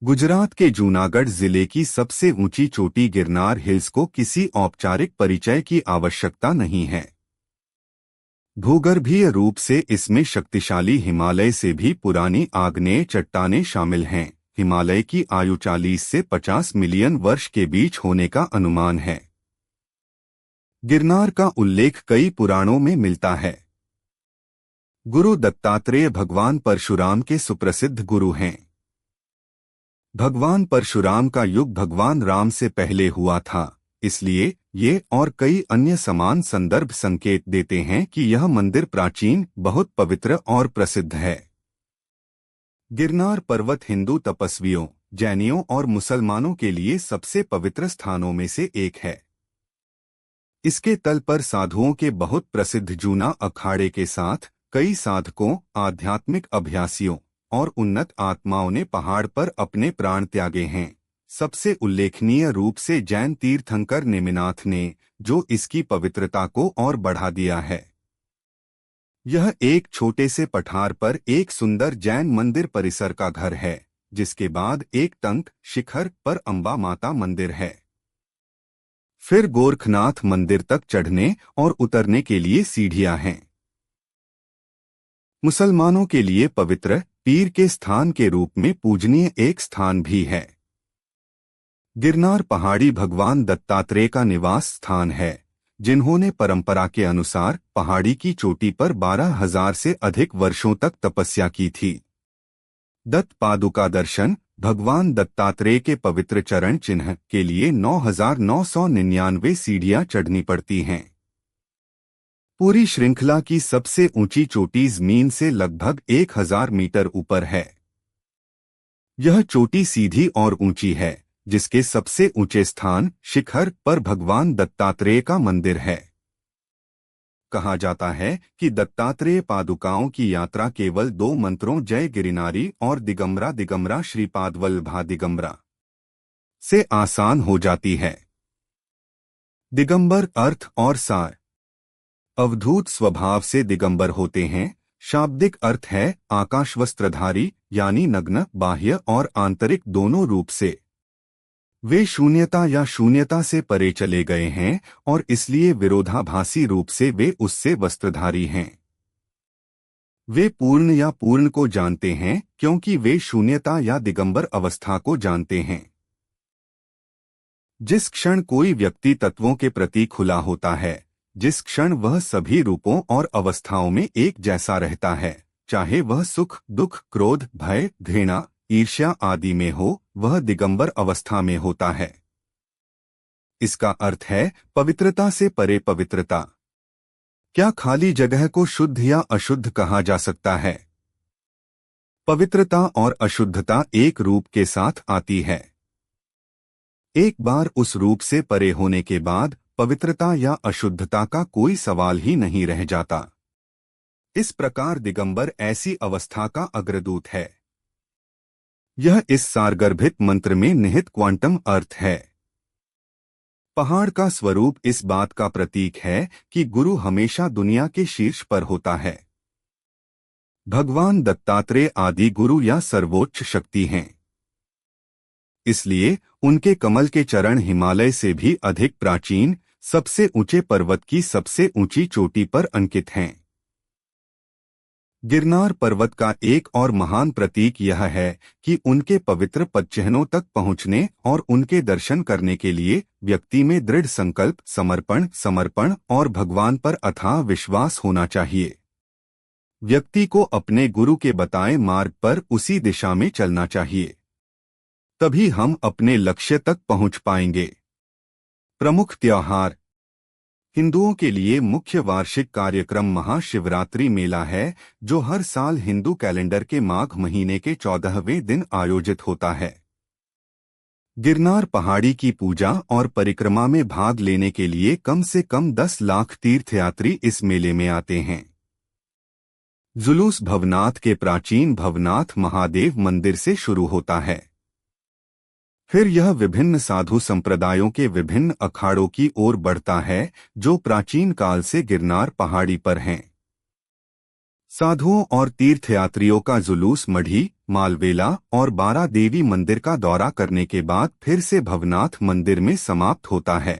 गुजरात के जूनागढ़ जिले की सबसे ऊंची चोटी गिरनार हिल्स को किसी औपचारिक परिचय की आवश्यकता नहीं है। भूगर्भीय रूप से इसमें शक्तिशाली हिमालय से भी पुरानी आग्नेय चट्टानें शामिल हैं। हिमालय की आयु 40 से 50 मिलियन वर्ष के बीच होने का अनुमान है। गिरनार का उल्लेख कई पुराणों में मिलता है। गुरु दत्तात्रेय भगवान परशुराम के सुप्रसिद्ध गुरु हैं। भगवान परशुराम का युग भगवान राम से पहले हुआ था, इसलिए ये और कई अन्य समान संदर्भ संकेत देते हैं कि यह मंदिर प्राचीन, बहुत पवित्र और प्रसिद्ध है। गिरनार पर्वत हिंदू तपस्वियों, जैनियों और मुसलमानों के लिए सबसे पवित्र स्थानों में से एक है। इसके तल पर साधुओं के बहुत प्रसिद्ध जूना अखाड़े के साथ कई साधकों, आध्यात्मिक अभ्यासियों और उन्नत आत्माओं ने पहाड़ पर अपने प्राण त्यागे हैं। सबसे उल्लेखनीय रूप से जैन तीर्थंकर नेमिनाथ ने, जो इसकी पवित्रता को और बढ़ा दिया है। यह एक छोटे से पठार पर एक सुंदर जैन मंदिर परिसर का घर है, जिसके बाद एक टंक शिखर पर अंबा माता मंदिर है। फिर गोरखनाथ मंदिर तक चढ़ने और उतरने के लिए सीढ़ियां हैं। मुसलमानों के लिए पवित्र पीर के स्थान के रूप में पूजनीय एक स्थान भी है। गिरनार पहाड़ी भगवान दत्तात्रेय का निवास स्थान है, जिन्होंने परंपरा के अनुसार पहाड़ी की चोटी पर 12,000 से अधिक वर्षों तक तपस्या की थी। दत्त पादुका दर्शन, भगवान दत्तात्रेय के पवित्र चरण चिन्ह के लिए 9,999 सीढ़ियां चढ़नी पड़ती हैं। पूरी श्रृंखला की सबसे ऊंची चोटी जमीन से लगभग 1,000 मीटर ऊपर है। यह चोटी सीधी और ऊंची है, जिसके सबसे ऊंचे स्थान शिखर पर भगवान दत्तात्रेय का मंदिर है। कहा जाता है कि दत्तात्रेय पादुकाओं की यात्रा केवल 2 मंत्रों जय गिरिनारी और दिगंबरा दिगंबरा श्रीपादवल्लभा दिगंबरा से आसान हो जाती है। दिगंबर अर्थ और सार। अवधूत स्वभाव से दिगंबर होते हैं। शाब्दिक अर्थ है आकाश वस्त्रधारी, यानी नग्न, बाह्य और आंतरिक दोनों रूप से। वे शून्यता या शून्यता से परे चले गए हैं और इसलिए विरोधाभासी रूप से वे उससे वस्त्रधारी हैं। वे पूर्ण या पूर्ण को जानते हैं, क्योंकि वे शून्यता या दिगंबर अवस्था को जानते हैं। जिस क्षण कोई व्यक्ति तत्वों के प्रति खुला होता है, जिस क्षण वह सभी रूपों और अवस्थाओं में एक जैसा रहता है, चाहे वह सुख, दुख, क्रोध, भय, घृणा, ईर्ष्या आदि में हो, वह दिगंबर अवस्था में होता है। इसका अर्थ है पवित्रता से परे पवित्रता। क्या खाली जगह को शुद्ध या अशुद्ध कहा जा सकता है? पवित्रता और अशुद्धता एक रूप के साथ आती है। एक बार उस रूप से परे होने के बाद पवित्रता या अशुद्धता का कोई सवाल ही नहीं रह जाता। इस प्रकार दिगंबर ऐसी अवस्था का अग्रदूत है। यह इस सारगर्भित मंत्र में निहित क्वांटम अर्थ है। पहाड़ का स्वरूप इस बात का प्रतीक है कि गुरु हमेशा दुनिया के शीर्ष पर होता है। भगवान दत्तात्रेय आदि गुरु या सर्वोच्च शक्ति हैं। इसलिए उनके कमल के चरण हिमालय से भी अधिक प्राचीन, सबसे ऊंचे पर्वत की सबसे ऊंची चोटी पर अंकित हैं। गिरनार पर्वत का एक और महान प्रतीक यह है कि उनके पवित्र पदचिह्नों तक पहुंचने और उनके दर्शन करने के लिए व्यक्ति में दृढ़ संकल्प, समर्पण और भगवान पर अथाह विश्वास होना चाहिए। व्यक्ति को अपने गुरु के बताए मार्ग पर उसी दिशा में चलना चाहिए। तभी हम अपने लक्ष्य तक पहुंच पाएंगे। प्रमुख त्योहार। हिंदुओं के लिए मुख्य वार्षिक कार्यक्रम महाशिवरात्रि मेला है, जो हर साल हिंदू कैलेंडर के माघ महीने के 14वें दिन आयोजित होता है। गिरनार पहाड़ी की पूजा और परिक्रमा में भाग लेने के लिए कम से कम 10 लाख तीर्थयात्री इस मेले में आते हैं। जुलूस भवनाथ के प्राचीन भवनाथ महादेव मंदिर से शुरू होता है। फिर यह विभिन्न साधु संप्रदायों के विभिन्न अखाड़ों की ओर बढ़ता है, जो प्राचीन काल से गिरनार पहाड़ी पर हैं। साधुओं और तीर्थयात्रियों का जुलूस मढ़ी, मालवेला और 12 देवी मंदिर का दौरा करने के बाद फिर से भवनाथ मंदिर में समाप्त होता है।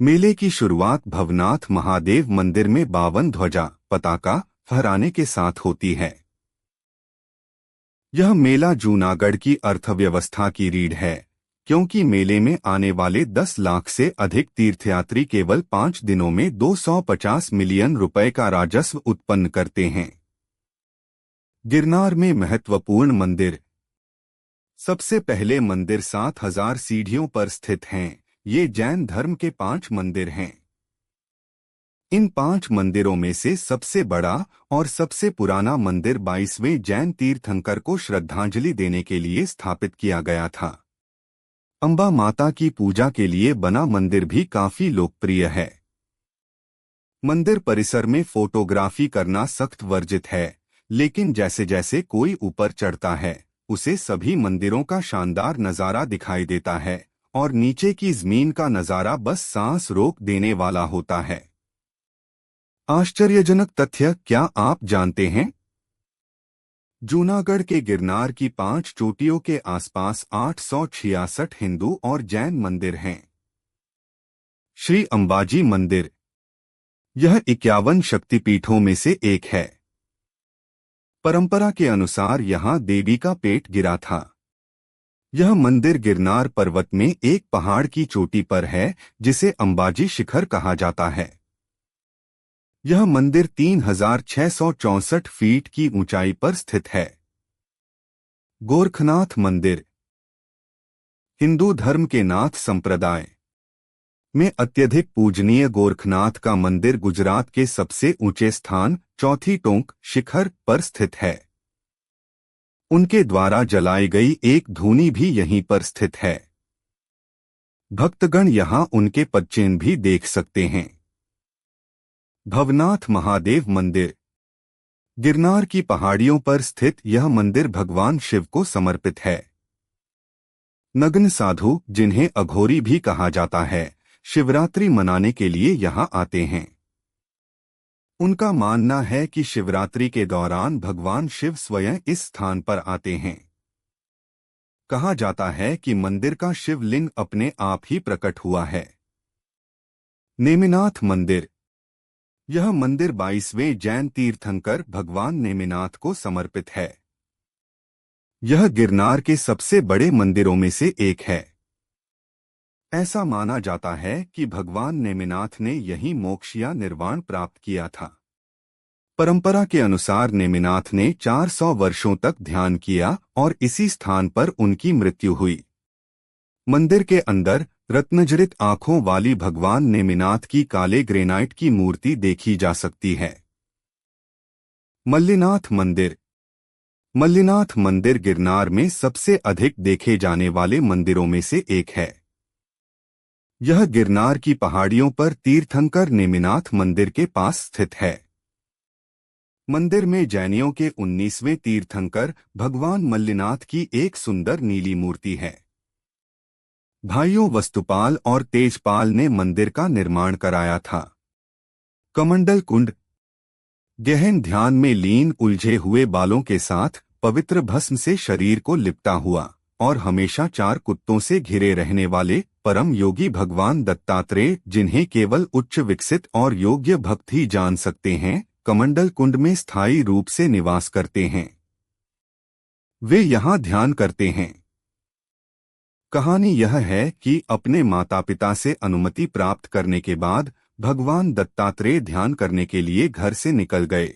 मेले की शुरुआत भवनाथ महादेव मंदिर में 52 ध्वजा पताका फहराने के साथ होती है। यह मेला जूनागढ़ की अर्थव्यवस्था की रीढ़ है, क्योंकि मेले में आने वाले 10 लाख से अधिक तीर्थयात्री केवल 5 दिनों में 250 मिलियन रुपए का राजस्व उत्पन्न करते हैं। गिरनार में महत्वपूर्ण मंदिर। सबसे पहले मंदिर 7000 सीढ़ियों पर स्थित हैं। ये जैन धर्म के 5 मंदिर हैं। इन 5 मंदिरों में से सबसे बड़ा और सबसे पुराना मंदिर 22वें जैन तीर्थंकर को श्रद्धांजलि देने के लिए स्थापित किया गया था। अंबा माता की पूजा के लिए बना मंदिर भी काफी लोकप्रिय है। मंदिर परिसर में फोटोग्राफी करना सख्त वर्जित है, लेकिन जैसे जैसे कोई ऊपर चढ़ता है उसे सभी मंदिरों का शानदार नजारा दिखाई देता है और नीचे की जमीन का नजारा बस सांस रोक देने वाला होता है। आश्चर्यजनक तथ्य क्या आप जानते हैं? जूनागढ़ के गिरनार की 5 चोटियों के आसपास 866 हिंदू और जैन मंदिर हैं। श्री अंबाजी मंदिर। यह 51 शक्तिपीठों में से एक है। परंपरा के अनुसार यहाँ देवी का पेट गिरा था। यह मंदिर गिरनार पर्वत में एक पहाड़ की चोटी पर है, जिसे अंबाजी शिखर कहा जाता है। यह मंदिर 3664 फीट की ऊंचाई पर स्थित है। गोरखनाथ मंदिर। हिंदू धर्म के नाथ संप्रदाय में अत्यधिक पूजनीय गोरखनाथ का मंदिर गुजरात के सबसे ऊंचे स्थान चौथी टोंक शिखर पर स्थित है। उनके द्वारा जलाई गई एक धूनी भी यहीं पर स्थित है। भक्तगण यहां उनके पदचिन्ह भी देख सकते हैं। भवनाथ महादेव मंदिर। गिरनार की पहाड़ियों पर स्थित यह मंदिर भगवान शिव को समर्पित है। नग्न साधु, जिन्हें अघोरी भी कहा जाता है, शिवरात्रि मनाने के लिए यहां आते हैं। उनका मानना है कि शिवरात्रि के दौरान भगवान शिव स्वयं इस स्थान पर आते हैं। कहा जाता है कि मंदिर का शिवलिंग अपने आप ही प्रकट हुआ है। नेमिनाथ मंदिर। यह मंदिर 22वें जैन तीर्थंकर भगवान नेमिनाथ को समर्पित है। यह गिरनार के सबसे बड़े मंदिरों में से एक है। ऐसा माना जाता है कि भगवान नेमिनाथ ने यहीं मोक्ष या निर्वाण प्राप्त किया था। परंपरा के अनुसार नेमिनाथ ने 400 वर्षों तक ध्यान किया और इसी स्थान पर उनकी मृत्यु हुई। मंदिर के अंदर रत्नजड़ित आंखों वाली भगवान नेमिनाथ की काले ग्रेनाइट की मूर्ति देखी जा सकती है। मल्लिनाथ मंदिर। मल्लिनाथ मंदिर गिरनार में सबसे अधिक देखे जाने वाले मंदिरों में से एक है। यह गिरनार की पहाड़ियों पर तीर्थंकर नेमिनाथ मंदिर के पास स्थित है। मंदिर में जैनियों के 19वें तीर्थंकर भगवान मल्लिनाथ की एक सुंदर नीली मूर्ति है। भाइयों वस्तुपाल और तेजपाल ने मंदिर का निर्माण कराया था। कमंडल कुंड। गहन ध्यान में लीन उलझे हुए बालों के साथ पवित्र भस्म से शरीर को लिपटा हुआ और हमेशा 4 कुत्तों से घिरे रहने वाले परम योगी भगवान दत्तात्रेय, जिन्हें केवल उच्च विकसित और योग्य भक्त ही जान सकते हैं, कमंडल कुंड में स्थायी रूप से निवास करते हैं। वे यहाँ ध्यान करते हैं। कहानी यह है कि अपने माता पिता से अनुमति प्राप्त करने के बाद भगवान दत्तात्रेय ध्यान करने के लिए घर से निकल गए।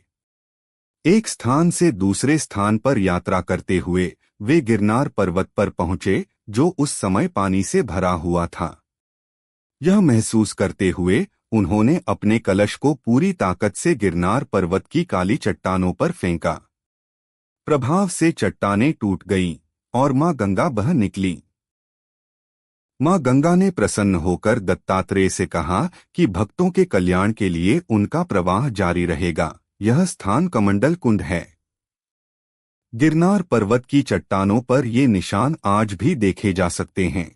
एक स्थान से दूसरे स्थान पर यात्रा करते हुए वे गिरनार पर्वत पर पहुंचे, जो उस समय पानी से भरा हुआ था। यह महसूस करते हुए उन्होंने अपने कलश को पूरी ताकत से गिरनार पर्वत की काली चट्टानों पर फेंका। प्रभाव से चट्टानें टूट गईं और मां गंगा बह निकली। मां गंगा ने प्रसन्न होकर दत्तात्रेय से कहा कि भक्तों के कल्याण के लिए उनका प्रवाह जारी रहेगा। यह स्थान कमंडल कुंड है। गिरनार पर्वत की चट्टानों पर ये निशान आज भी देखे जा सकते हैं।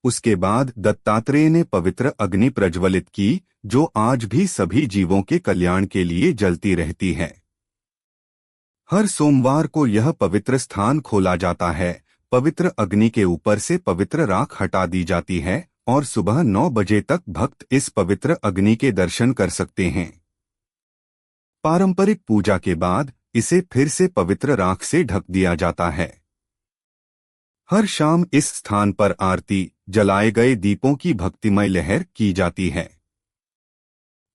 उसके बाद दत्तात्रेय ने पवित्र अग्नि प्रज्वलित की, जो आज भी सभी जीवों के कल्याण के लिए जलती रहती है। हर सोमवार को यह पवित्र स्थान खोला जाता है। पवित्र अग्नि के ऊपर से पवित्र राख हटा दी जाती है और सुबह 9 बजे तक भक्त इस पवित्र अग्नि के दर्शन कर सकते हैं। पारंपरिक पूजा के बाद इसे फिर से पवित्र राख से ढक दिया जाता है। हर शाम इस स्थान पर आरती, जलाए गए दीपों की भक्तिमय लहर की जाती है।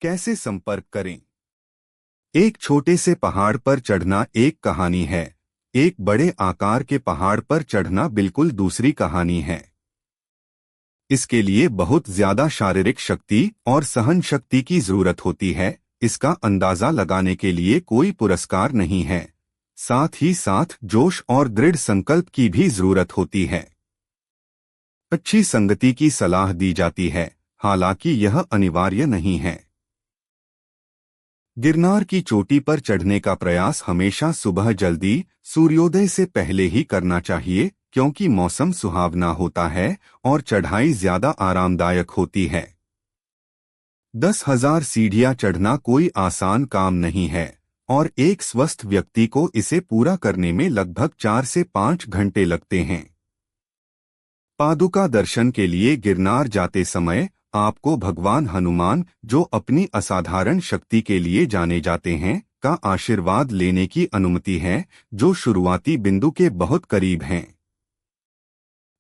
कैसे संपर्क करें? एक छोटे से पहाड़ पर चढ़ना एक कहानी है, एक बड़े आकार के पहाड़ पर चढ़ना बिल्कुल दूसरी कहानी है। इसके लिए बहुत ज्यादा शारीरिक शक्ति और सहन शक्ति की जरूरत होती है। इसका अंदाजा लगाने के लिए कोई पुरस्कार नहीं है। साथ ही साथ जोश और दृढ़ संकल्प की भी जरूरत होती है। अच्छी संगति की सलाह दी जाती है, हालांकि यह अनिवार्य नहीं है। गिरनार की चोटी पर चढ़ने का प्रयास हमेशा सुबह जल्दी सूर्योदय से पहले ही करना चाहिए, क्योंकि मौसम सुहावना होता है और चढ़ाई ज्यादा आरामदायक होती है। 10,000 सीढ़ियां चढ़ना कोई आसान काम नहीं है और एक स्वस्थ व्यक्ति को इसे पूरा करने में लगभग 4 से 5 घंटे लगते हैं। पादुका दर्शन के लिए गिरनार जाते समय आपको भगवान हनुमान, जो अपनी असाधारण शक्ति के लिए जाने जाते हैं, का आशीर्वाद लेने की अनुमति है, जो शुरुआती बिंदु के बहुत करीब हैं।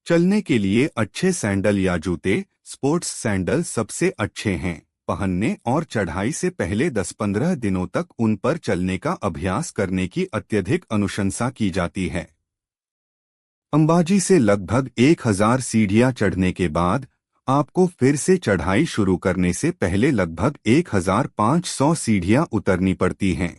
चलने के लिए अच्छे सैंडल या जूते, स्पोर्ट्स सैंडल सबसे अच्छे हैं पहनने और चढ़ाई से पहले 10-15 दिनों तक उन पर चलने का अभ्यास करने की अत्यधिक अनुशंसा की जाती है। अंबाजी से लगभग 1,000 सीढ़ियां चढ़ने के बाद आपको फिर से चढ़ाई शुरू करने से पहले लगभग 1,500 सीढ़ियां उतरनी पड़ती हैं।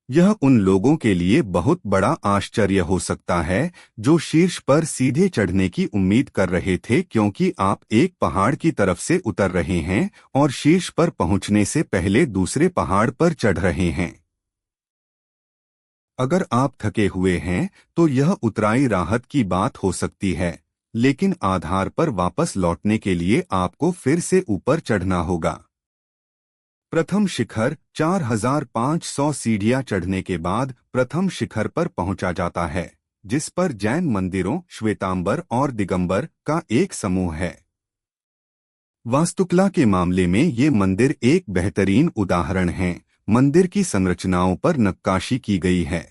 यह उन लोगों के लिए बहुत बड़ा आश्चर्य हो सकता है जो शीर्ष पर सीधे चढ़ने की उम्मीद कर रहे थे, क्योंकि आप एक पहाड़ की तरफ से उतर रहे हैं और शीर्ष पर पहुंचने से पहले दूसरे पहाड़ पर चढ़ रहे हैं। अगर आप थके हुए हैं तो यह उतराई राहत की बात हो सकती है, लेकिन आधार पर वापस लौटने के लिए आपको फिर से ऊपर चढ़ना होगा। प्रथम शिखर 4,500 सीढ़ियां चढ़ने के बाद प्रथम शिखर पर पहुंचा जाता है, जिस पर जैन मंदिरों श्वेतांबर और दिगंबर का एक समूह है। वास्तुकला के मामले में ये मंदिर एक बेहतरीन उदाहरण हैं। मंदिर की संरचनाओं पर नक्काशी की गई है।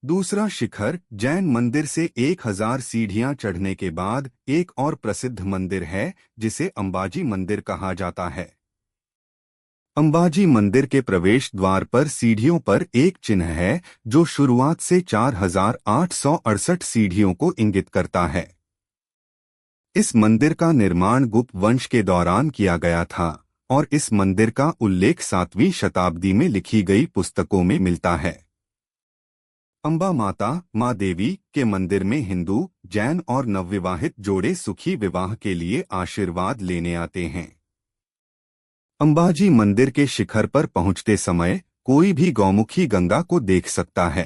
दूसरा शिखर जैन मंदिर से 1,000 सीढ़ियां चढ़ने के बाद एक और प्रसिद्ध मंदिर है, जिसे अंबाजी मंदिर कहा जाता है। अंबाजी मंदिर के प्रवेश द्वार पर सीढ़ियों पर एक चिन्ह है, जो शुरुआत से 4,868 सीढ़ियों को इंगित करता है। इस मंदिर का निर्माण गुप्त वंश के दौरान किया गया था और इस मंदिर का उल्लेख 7वीं शताब्दी में लिखी गई पुस्तकों में मिलता है। अंबा माता, माँ देवी के मंदिर में हिंदू, जैन और नवविवाहित जोड़े सुखी विवाह के लिए आशीर्वाद लेने आते हैं। अंबाजी मंदिर के शिखर पर पहुंचते समय कोई भी गौमुखी गंगा को देख सकता है।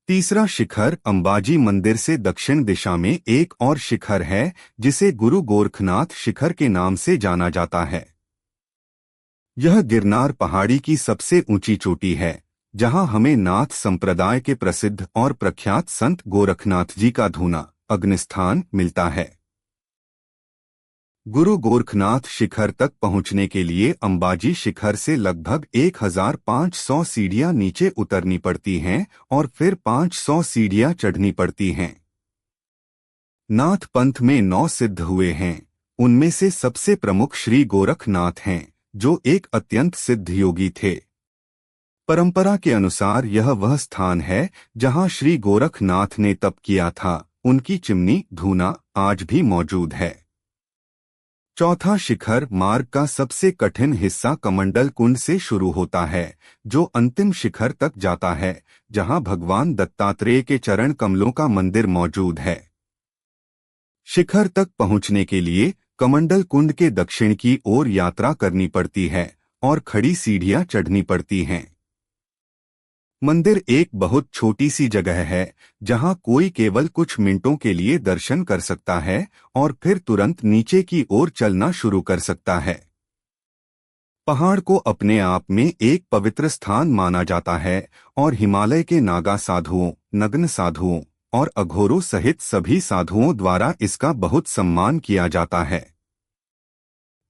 तीसरा शिखर अंबाजी मंदिर से दक्षिण दिशा में एक और शिखर है, जिसे गुरु गोरखनाथ शिखर के नाम से जाना जाता है। यह गिरनार पहाड़ी की सबसे ऊंची चोटी है, जहां हमें नाथ संप्रदाय के प्रसिद्ध और प्रख्यात संत गोरखनाथ जी का धूना अग्निस्थान मिलता है। गुरु गोरखनाथ शिखर तक पहुंचने के लिए अंबाजी शिखर से लगभग 1,500 सीढ़ियां नीचे उतरनी पड़ती हैं और फिर 500 सीढ़ियां चढ़नी पड़ती हैं। नाथ पंथ में 9 सिद्ध हुए हैं। उनमें से सबसे प्रमुख श्री गोरखनाथ हैं, जो एक अत्यंत सिद्ध योगी थे। परंपरा के अनुसार यह वह स्थान है जहां श्री गोरखनाथ ने तप किया था। उनकी चिमनी धूना आज भी मौजूद है। चौथा शिखर मार्ग का सबसे कठिन हिस्सा कमंडल कुंड से शुरू होता है, जो अंतिम शिखर तक जाता है, जहां भगवान दत्तात्रेय के चरण कमलों का मंदिर मौजूद है। शिखर तक पहुंचने के लिए कमंडल कुंड के दक्षिण की ओर यात्रा करनी पड़ती है और खड़ी सीढ़ियां चढ़नी पड़ती हैं। मंदिर एक बहुत छोटी सी जगह है, जहां कोई केवल कुछ मिनटों के लिए दर्शन कर सकता है और फिर तुरंत नीचे की ओर चलना शुरू कर सकता है। पहाड़ को अपने आप में एक पवित्र स्थान माना जाता है और हिमालय के नागा साधुओं, नग्न साधुओं और अघोरों सहित सभी साधुओं द्वारा इसका बहुत सम्मान किया जाता है।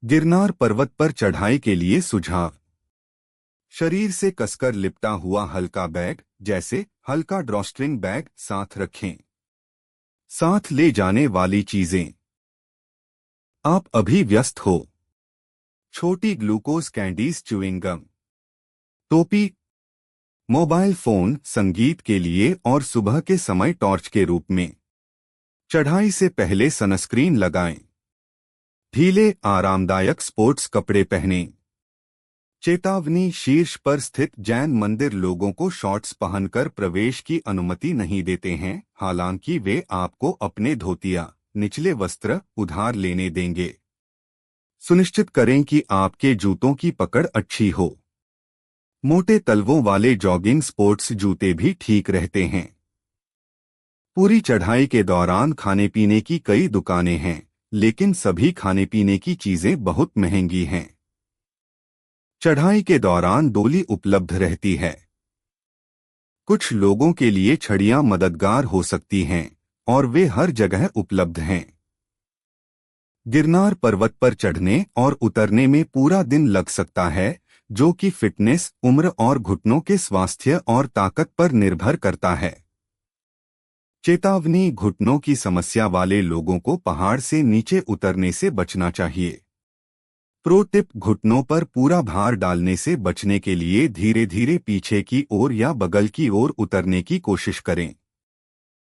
गिरनार पर्वत पर चढ़ाई के लिए सुझाव। शरीर से कसकर लिपटा हुआ हल्का बैग, जैसे हल्का ड्रॉस्ट्रिंग बैग, साथ रखें। साथ ले जाने वाली चीजें। आप अभी व्यस्त हो। छोटी ग्लूकोज कैंडीज, च्युइंग गम, टोपी, मोबाइल फोन संगीत के लिए और सुबह के समय टॉर्च के रूप में। चढ़ाई से पहले सनस्क्रीन लगाएं। ढीले आरामदायक स्पोर्ट्स कपड़े पहनें। चेतावनी, शीर्ष पर स्थित जैन मंदिर लोगों को शॉर्ट्स पहनकर प्रवेश की अनुमति नहीं देते हैं, हालांकि वे आपको अपने धोतिया, निचले वस्त्र उधार लेने देंगे। सुनिश्चित करें कि आपके जूतों की पकड़ अच्छी हो। मोटे तलवों वाले जॉगिंग स्पोर्ट्स जूते भी ठीक रहते हैं। पूरी चढ़ाई के दौरान खाने पीने की कई दुकानें हैं, लेकिन सभी खाने पीने की चीजें बहुत महंगी हैं। चढ़ाई के दौरान डोली उपलब्ध रहती है। कुछ लोगों के लिए छड़ियां मददगार हो सकती हैं और वे हर जगह उपलब्ध हैं। गिरनार पर्वत पर चढ़ने और उतरने में पूरा दिन लग सकता है, जो कि फिटनेस, उम्र और घुटनों के स्वास्थ्य और ताकत पर निर्भर करता है। चेतावनी, घुटनों की समस्या वाले लोगों को पहाड़ से नीचे उतरने से बचना चाहिए। प्रो टिप, घुटनों पर पूरा भार डालने से बचने के लिए धीरे धीरे पीछे की ओर या बगल की ओर उतरने की कोशिश करें।